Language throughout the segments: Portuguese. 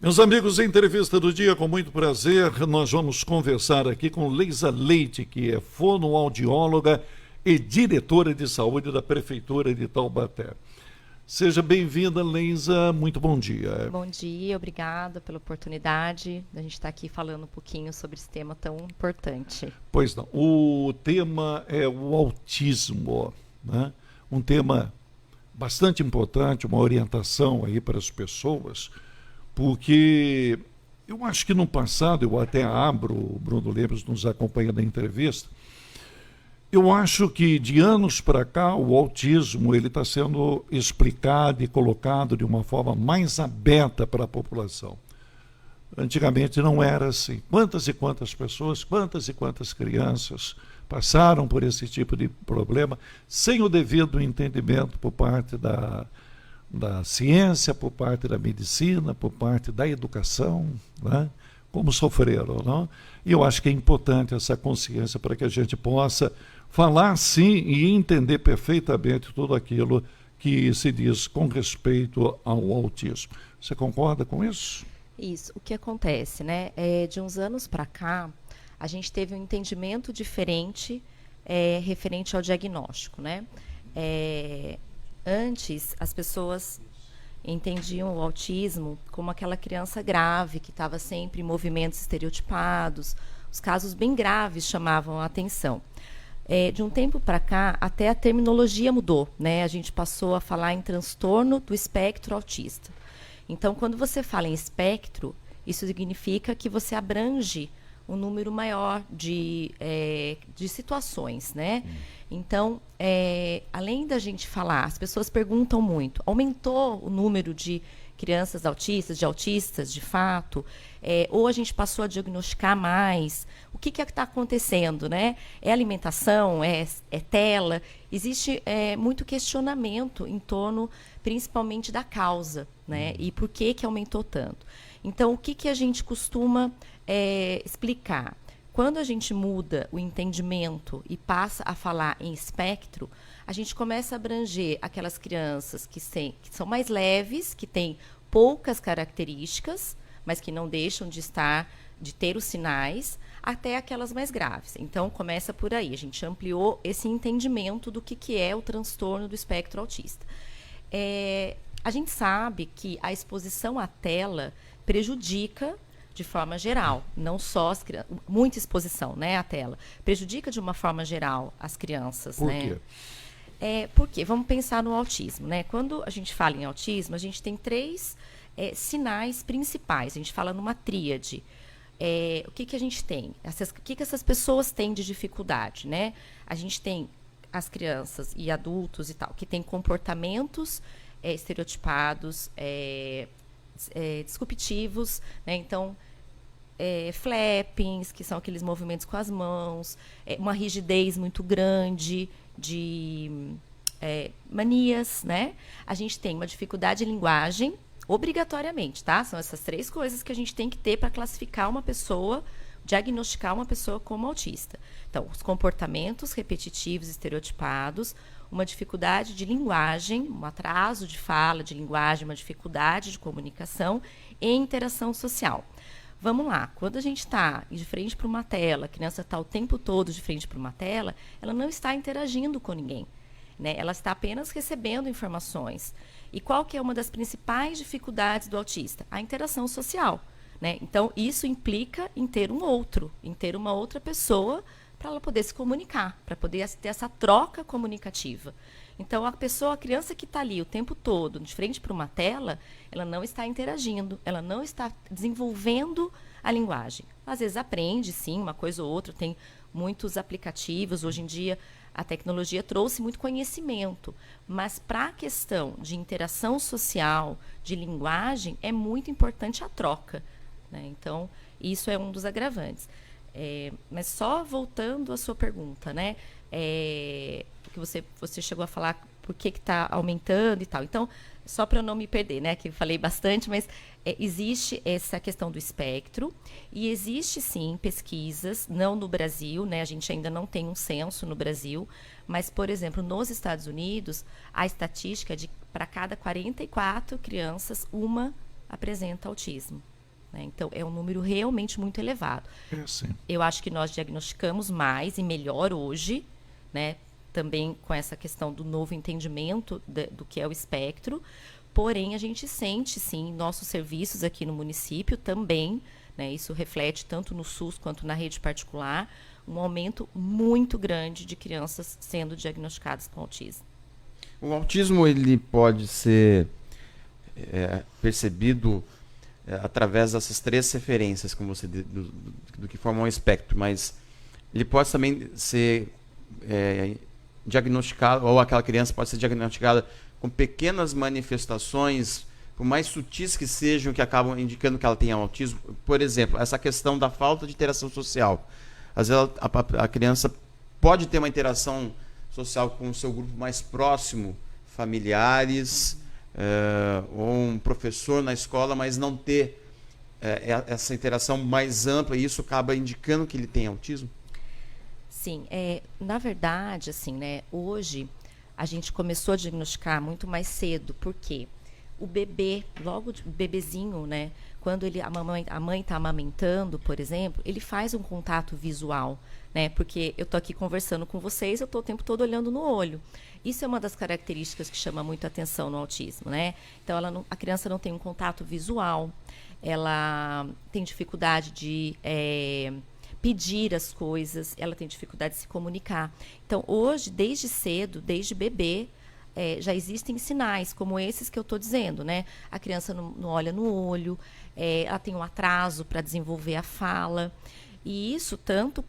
Meus amigos, em entrevista do dia, com muito prazer, nós vamos conversar aqui com Leisa Leite, que é fonoaudióloga e diretora de saúde da Prefeitura de Taubaté. Seja bem-vinda, Leisa, muito bom dia. Bom dia, obrigada pela oportunidade de a gente estar aqui falando um pouquinho sobre esse tema tão importante. Pois não, o tema é o autismo, né? Um tema bastante importante, uma orientação aí para as pessoas, porque eu acho que no passado, eu até abro, o Bruno Lemos nos acompanha na entrevista, eu acho que de anos para cá o autismo ele está sendo explicado e colocado de uma forma mais aberta para a população. Antigamente não era assim. Quantas e quantas pessoas, quantas e quantas crianças passaram por esse tipo de problema sem o devido entendimento por parte da ciência, por parte da medicina, por parte da educação, né? Como sofreram, não? E eu acho que é importante essa consciência para que a gente possa falar sim e entender perfeitamente tudo aquilo que se diz com respeito ao autismo. Você concorda com isso? Isso, o que acontece, né? De uns anos para cá, a gente teve um entendimento diferente referente ao diagnóstico, né? Antes, as pessoas entendiam o autismo como aquela criança grave, que estava sempre em movimentos estereotipados. Os casos bem graves chamavam a atenção. De um tempo para cá, até a terminologia mudou, né? A gente passou a falar em transtorno do espectro autista. Então, quando você fala em espectro, isso significa que você abrange um número maior de situações, né? Então, além da gente falar, as pessoas perguntam muito, aumentou o número de crianças autistas, de fato, ou a gente passou a diagnosticar mais? O que está acontecendo, né? É alimentação, é tela? Existe muito questionamento em torno, principalmente, da causa, né? E por que aumentou tanto? Então, o que a gente costuma explicar? Quando a gente muda o entendimento e passa a falar em espectro, a gente começa a abranger aquelas crianças que são mais leves, que têm poucas características, mas que não deixam de ter os sinais, até aquelas mais graves. Então, começa por aí. A gente ampliou esse entendimento do que é o transtorno do espectro autista. A gente sabe que a exposição à tela prejudica de forma geral, não só as crianças, muita exposição, né, à tela, prejudica de uma forma geral as crianças, Por né? quê? Porque vamos pensar no autismo, né? Quando a gente fala em autismo, a gente tem três sinais principais. A gente fala numa tríade. O que a gente tem? O que essas pessoas têm de dificuldade, né? A gente tem as crianças e adultos e tal, que têm comportamentos estereotipados, disruptivos, né? Então, flappings, que são aqueles movimentos com as mãos, uma rigidez muito grande de manias, né? A gente tem uma dificuldade em linguagem, obrigatoriamente, tá? São essas três coisas que a gente tem que ter para classificar uma pessoa, diagnosticar uma pessoa como autista. Então, os comportamentos repetitivos, estereotipados, uma dificuldade de linguagem, um atraso de fala, de linguagem, uma dificuldade de comunicação e interação social. Vamos lá, quando a gente está de frente para uma tela, a criança está o tempo todo de frente para uma tela, ela não está interagindo com ninguém, né? Ela está apenas recebendo informações. E qual que é uma das principais dificuldades do autista? A interação social, né? Então, isso implica em ter um outro, em ter uma outra pessoa para ela poder se comunicar, para poder ter essa troca comunicativa. Então, a criança que está ali o tempo todo, de frente para uma tela, ela não está interagindo, ela não está desenvolvendo a linguagem. Às vezes aprende, sim, uma coisa ou outra, tem muitos aplicativos. Hoje em dia, a tecnologia trouxe muito conhecimento, mas para a questão de interação social, de linguagem, é muito importante a troca, né? Então, isso é um dos agravantes. Mas só voltando à sua pergunta, né? Que você chegou a falar por que está aumentando e tal. Então, só para eu não me perder, né? Que eu falei bastante, mas existe essa questão do espectro e existe, sim, pesquisas, não no Brasil, né? A gente ainda não tem um censo no Brasil, mas, por exemplo, nos Estados Unidos, a estatística é de para cada 44 crianças, uma apresenta autismo, né? Então, é um número realmente muito elevado. Sim. Eu acho que nós diagnosticamos mais e melhor hoje, né? Também com essa questão do novo entendimento do que é o espectro. Porém, a gente sente, sim, nossos serviços aqui no município também, né? Isso reflete tanto no SUS quanto na rede particular, um aumento muito grande de crianças sendo diagnosticadas com autismo. O autismo ele pode ser percebido através dessas três referências como você do que formam um espectro, mas ele pode também ser diagnosticado, ou aquela criança pode ser diagnosticada com pequenas manifestações, por mais sutis que sejam, que acabam indicando que ela tem autismo. Por exemplo, essa questão da falta de interação social. Às vezes a criança pode ter uma interação social com o seu grupo mais próximo, familiares, ou um professor na escola, mas não ter essa interação mais ampla, e isso acaba indicando que ele tem autismo? Sim, na verdade, assim, né, hoje a gente começou a diagnosticar muito mais cedo, porque o bebê, logo de bebezinho, né, quando a mãe está amamentando, por exemplo, ele faz um contato visual, né, porque eu estou aqui conversando com vocês, eu estou o tempo todo olhando no olho. Isso é uma das características que chama muito atenção no autismo, né? Então, a criança não tem um contato visual, ela tem dificuldade de pedir as coisas, ela tem dificuldade de se comunicar. Então, hoje, desde cedo, desde bebê, já existem sinais como esses que eu estou dizendo, né? A criança não olha no olho, ela tem um atraso para desenvolver a fala. E isso tanto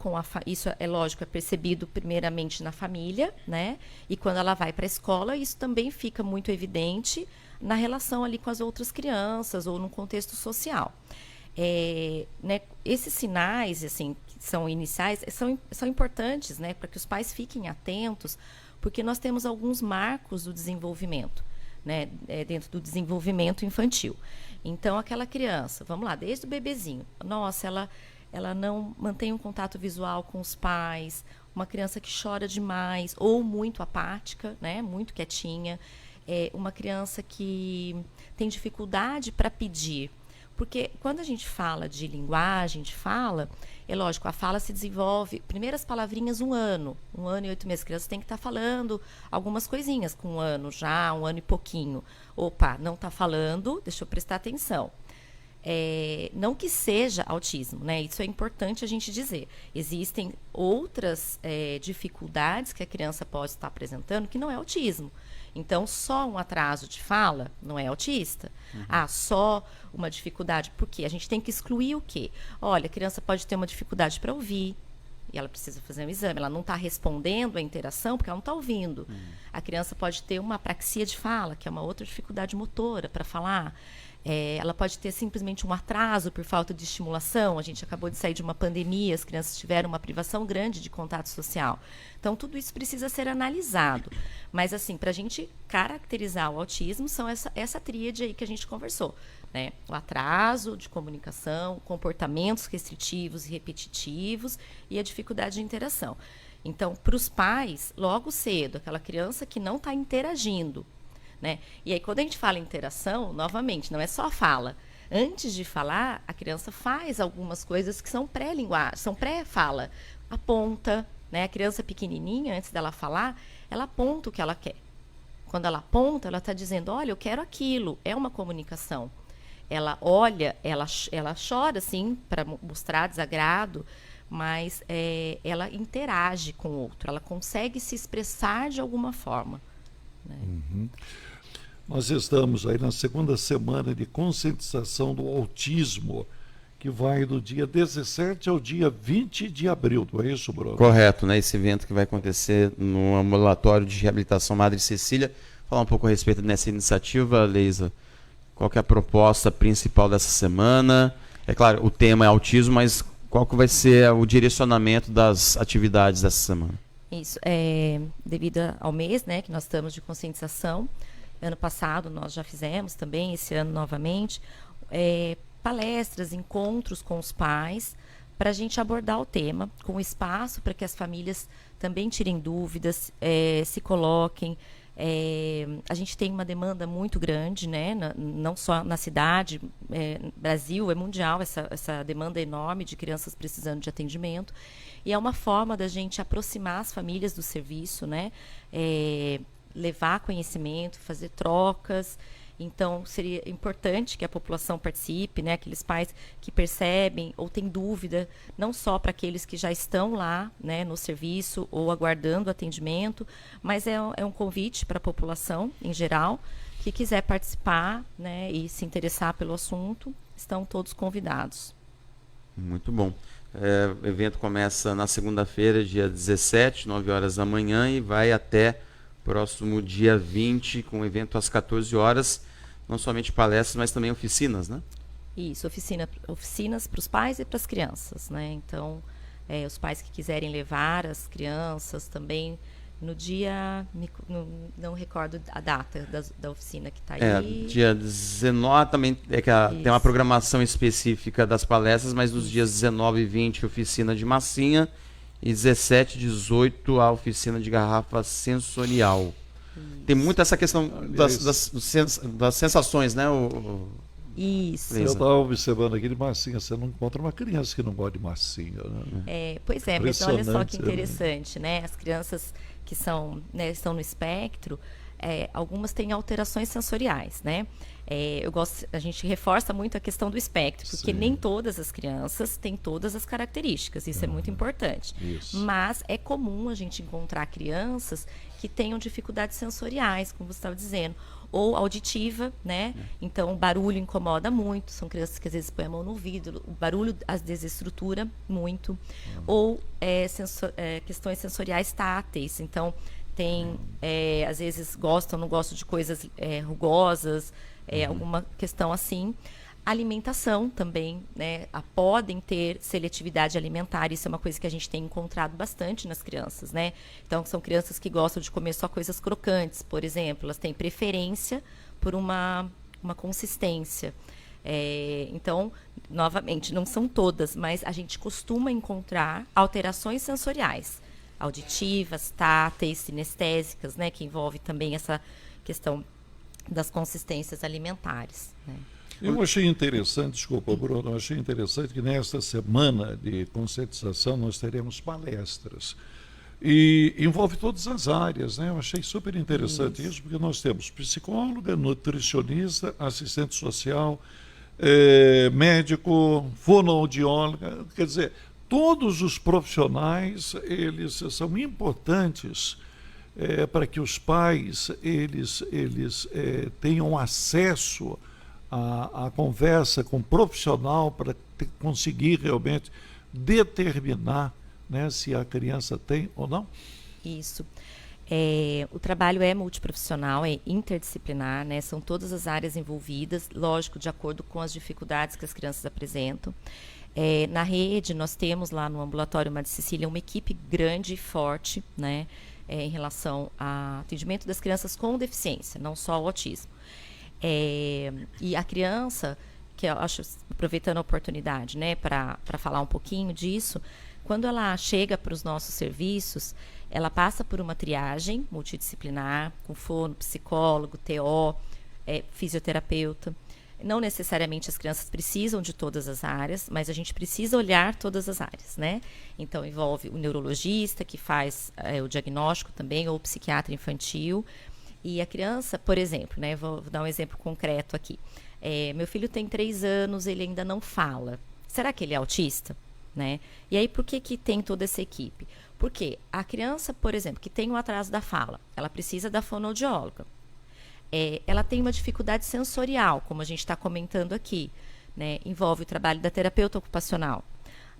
isso é lógico, é percebido primeiramente na família, né? E quando ela vai para a escola, isso também fica muito evidente na relação ali com as outras crianças ou no contexto social. Né, esses sinais, assim, que são iniciais, são importantes, né, para que os pais fiquem atentos, porque nós temos alguns marcos do desenvolvimento, né, dentro do desenvolvimento infantil. Então, aquela criança, vamos lá, desde o bebezinho, nossa, ela não mantém um contato visual com os pais, uma criança que chora demais ou muito apática, né, muito quietinha, uma criança que tem dificuldade para pedir. Porque quando a gente fala de linguagem, de fala, é lógico, a fala se desenvolve, primeiras palavrinhas, 1 ano e 8 meses. A criança tem que estar falando algumas coisinhas com 1 ano já, 1 ano e pouquinho. Opa, não está falando, deixa eu prestar atenção. Não que seja autismo, né? Isso é importante a gente dizer. Existem outras dificuldades que a criança pode estar apresentando que não é autismo. Então, só um atraso de fala não é autista. Só uma dificuldade. Por quê? A gente tem que excluir o quê? Olha, a criança pode ter uma dificuldade para ouvir, e ela precisa fazer um exame. Ela não está respondendo à interação porque ela não está ouvindo. A criança pode ter uma apraxia de fala, que é uma outra dificuldade motora para falar. Ela pode ter simplesmente um atraso por falta de estimulação. A gente acabou de sair de uma pandemia, as crianças tiveram uma privação grande de contato social. Então, tudo isso precisa ser analisado. Mas, assim, para a gente caracterizar o autismo, são essa tríade aí que a gente conversou, né? O atraso de comunicação, comportamentos restritivos e repetitivos e a dificuldade de interação. Então, para os pais, logo cedo, aquela criança que não está interagindo, né? E aí, quando a gente fala em interação, novamente, não é só a fala. Antes de falar, a criança faz algumas coisas que são pré-linguagem, são pré-fala. Aponta, né? A criança pequenininha, antes dela falar, ela aponta o que ela quer. Quando ela aponta, ela está dizendo, olha, eu quero aquilo. É uma comunicação. Ela olha, ela chora, sim, para mostrar desagrado, mas ela interage com o outro. Ela consegue se expressar de alguma forma, né? Nós estamos aí na segunda semana de conscientização do autismo, que vai do dia 17 ao dia 20 de abril, não é isso, Bruno? Correto, né? Esse evento que vai acontecer no Ambulatório de Reabilitação Madre Cecília. Falar um pouco a respeito dessa iniciativa, Leisa. Qual que é a proposta principal dessa semana? É claro, o tema é autismo, mas qual que vai ser o direcionamento das atividades dessa semana? Isso, devido ao mês, né, que nós estamos de conscientização, ano passado nós já fizemos também, esse ano novamente, palestras, encontros com os pais, para a gente abordar o tema, com espaço para que as famílias também tirem dúvidas, se coloquem, A gente tem uma demanda muito grande, né? Não só na cidade, Brasil, é mundial, essa demanda enorme de crianças precisando de atendimento. E é uma forma da gente aproximar as famílias do serviço, né? Levar conhecimento, fazer trocas. Então, seria importante que a população participe, né? Aqueles pais que percebem ou têm dúvida, não só para aqueles que já estão lá, né, no serviço ou aguardando atendimento, mas é um convite para a população em geral que quiser participar, né, e se interessar pelo assunto, estão todos convidados. Muito bom. O evento começa na segunda-feira, dia 17, 9 horas da manhã, e vai até próximo dia 20, com o evento às 14 horas, não somente palestras, mas também oficinas, né? Isso, oficinas para os pais e para as crianças, né? Então, os pais que quiserem levar as crianças também, no dia, não recordo a data da oficina que está aí. Dia 19 também, tem uma programação específica das palestras, mas nos dias 19 e 20, oficina de massinha, e 17 e 18 a oficina de garrafa sensorial. Isso. Tem muito essa questão das sensações, né? Isso. Eu estava observando aqui de massinha, você não encontra uma criança que não gosta de massinha, né? Pois é, mas olha só que interessante, né? As crianças que são, né, estão no espectro, algumas têm alterações sensoriais, né? A gente reforça muito a questão do espectro, porque nem todas as crianças têm todas as características, isso é muito importante. Isso. Mas é comum a gente encontrar crianças que tenham dificuldades sensoriais, como você estava dizendo, ou auditiva, né? Então, o barulho incomoda muito, são crianças que às vezes põem a mão no ouvido, o barulho as desestrutura muito, ou questões sensoriais táteis, então tem, às vezes não gostam de coisas rugosas, alguma questão assim. Alimentação também, né? Podem ter seletividade alimentar, isso é uma coisa que a gente tem encontrado bastante nas crianças, né? Então, são crianças que gostam de comer só coisas crocantes, por exemplo, elas têm preferência por uma consistência. Então, novamente, não são todas, mas a gente costuma encontrar alterações sensoriais, auditivas, táteis, sinestésicas, né? Que envolve também essa questão das consistências alimentares, né? Eu achei interessante, desculpa, Bruno, eu achei interessante que nesta semana de conscientização nós teremos palestras. E envolve todas as áreas, né? Eu achei super interessante isso, porque nós temos psicóloga, nutricionista, assistente social, médico, fonoaudióloga, quer dizer, todos os profissionais, eles são importantes para que os pais, eles tenham acesso a conversa com o profissional para conseguir realmente determinar, né, se a criança tem ou não? Isso. O trabalho é multiprofissional, é interdisciplinar, né? São todas as áreas envolvidas, lógico, de acordo com as dificuldades que as crianças apresentam. Na rede, nós temos lá no Ambulatório Madre Cecília uma equipe grande e forte, né, em relação ao atendimento das crianças com deficiência, não só o autismo. E a criança, que eu acho, aproveitando a oportunidade, né, para falar um pouquinho disso, quando ela chega para os nossos serviços, ela passa por uma triagem multidisciplinar, com fono, psicólogo, TO, fisioterapeuta. Não necessariamente as crianças precisam de todas as áreas, mas a gente precisa olhar todas as áreas, né? Então, envolve o neurologista, que faz o diagnóstico também, ou o psiquiatra infantil. E a criança, por exemplo, né, vou dar um exemplo concreto aqui. Meu filho tem 3 anos, ele ainda não fala. Será que ele é autista? Né? E aí, por que tem toda essa equipe? Porque a criança, por exemplo, que tem um atraso da fala, ela precisa da fonoaudióloga. Ela tem uma dificuldade sensorial, como a gente está comentando aqui, né? Envolve o trabalho da terapeuta ocupacional.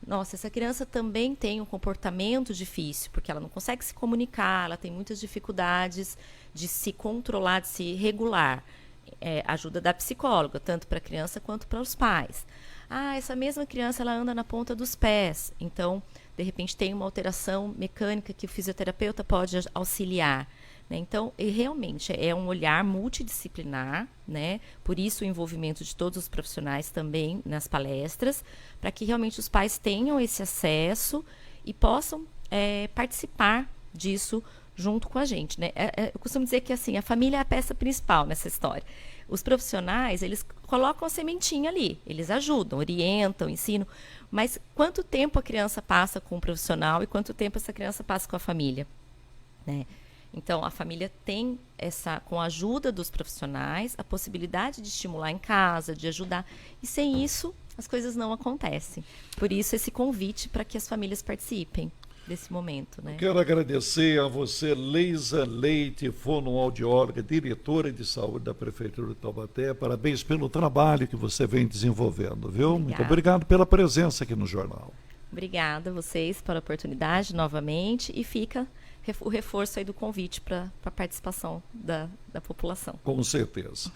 Nossa, essa criança também tem um comportamento difícil, porque ela não consegue se comunicar, ela tem muitas dificuldades de se controlar, de se regular. Ajuda da psicóloga, tanto para a criança quanto para os pais. Essa mesma criança, ela anda na ponta dos pés, então, de repente, tem uma alteração mecânica que o fisioterapeuta pode auxiliar, né? Então, realmente, é um olhar multidisciplinar, né? Por isso o envolvimento de todos os profissionais também nas palestras, para que realmente os pais tenham esse acesso e possam participar disso junto com a gente, né? Eu costumo dizer que assim, a família é a peça principal nessa história. Os profissionais, eles colocam a sementinha ali, eles ajudam, orientam, ensinam, mas quanto tempo a criança passa com o profissional e quanto tempo essa criança passa com a família, né? Então, a família tem com a ajuda dos profissionais, a possibilidade de estimular em casa, de ajudar, e sem isso, as coisas não acontecem. Por isso, esse convite para que as famílias participem desse momento, né? Quero agradecer a você, Leisa Leite, fonoaudióloga, diretora de saúde da Prefeitura de Taubaté. Parabéns pelo trabalho que você vem desenvolvendo, viu? Obrigada. Muito obrigado pela presença aqui no jornal. Obrigada a vocês pela oportunidade novamente, e fica o reforço aí do convite para a participação da população. Com certeza.